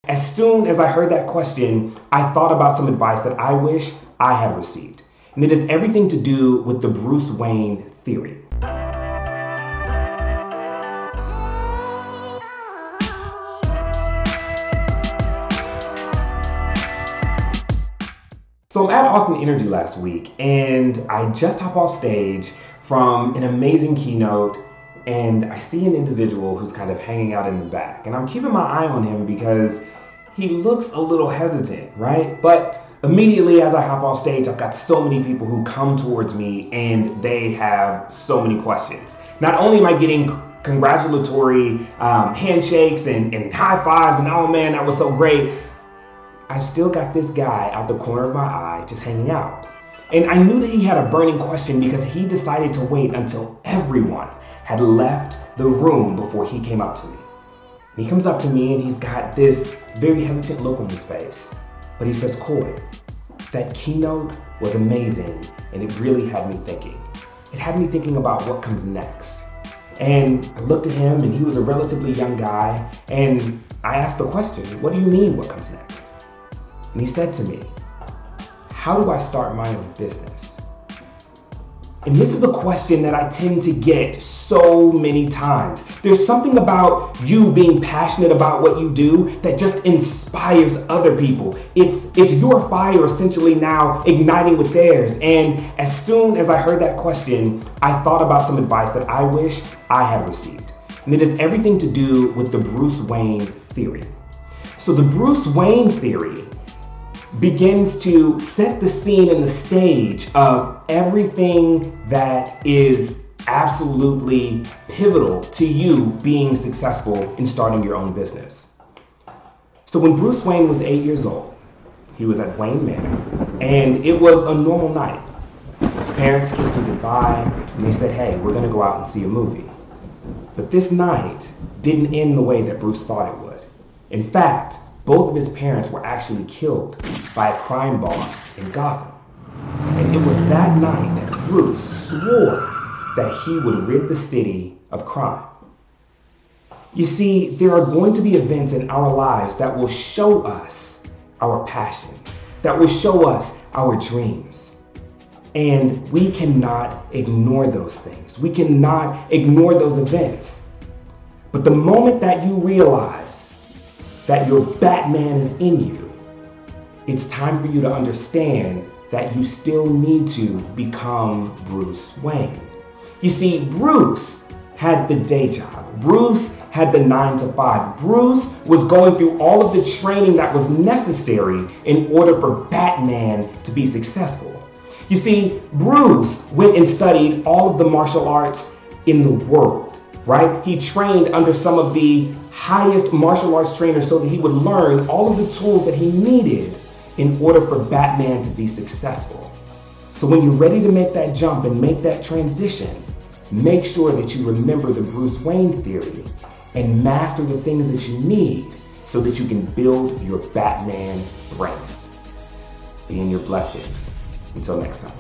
As soon as I heard that question, I thought about some advice that I wish I had received. And it has everything to do with the Bruce Wayne theory. So I'm at Austin Energy last week, and I just hop off stage from an amazing keynote, and I see an individual who's kind of hanging out in the back. And I'm keeping my eye on him because he looks a little hesitant, right? But immediately as I hop off stage, I've got so many people who come towards me and they have so many questions. Not only am I getting congratulatory handshakes and high fives and oh man, that was so great, I've still got this guy out the corner of my eye just hanging out. And I knew that he had a burning question because he decided to wait until everyone had left the room before he came up to me. And he comes up to me and he's got this very hesitant look on his face. But he says, "Koy, that keynote was amazing and it really had me thinking. It had me thinking about what comes next." And I looked at him and he was a relatively young guy and I asked the question, "What do you mean what comes next?" And he said to me, "How do I start my own business?" And this is a question that I tend to get so many times. There's something about you being passionate about what you do that just inspires other people. It's your fire essentially now igniting with theirs. And as soon as I heard that question, I thought about some advice that I wish I had received. And it has everything to do with the Bruce Wayne theory. So the Bruce Wayne theory begins to set the scene and the stage of everything that is absolutely pivotal to you being successful in starting your own business. So when Bruce Wayne was 8 years old, he was at Wayne Manor, and it was a normal night. His parents kissed him goodbye, and they said, "Hey, we're gonna go out and see a movie." But this night didn't end the way that Bruce thought it would. In fact, both of his parents were actually killed by a crime boss in Gotham. And it was that night that Bruce swore that he would rid the city of crime. You see, there are going to be events in our lives that will show us our passions, that will show us our dreams. And we cannot ignore those things. We cannot ignore those events. But the moment that you realize that your Batman is in you, it's time for you to understand that you still need to become Bruce Wayne. You see, Bruce had the day job. Bruce had the 9 to 5. Bruce was going through all of the training that was necessary in order for Batman to be successful. You see, Bruce went and studied all of the martial arts in the world, right? He trained under some of the highest martial arts trainers so that he would learn all of the tools that he needed in order for Batman to be successful. So when you're ready to make that jump and make that transition, make sure that you remember the Bruce Wayne theory and master the things that you need so that you can build your Batman brand. Be in your blessings. Until next time.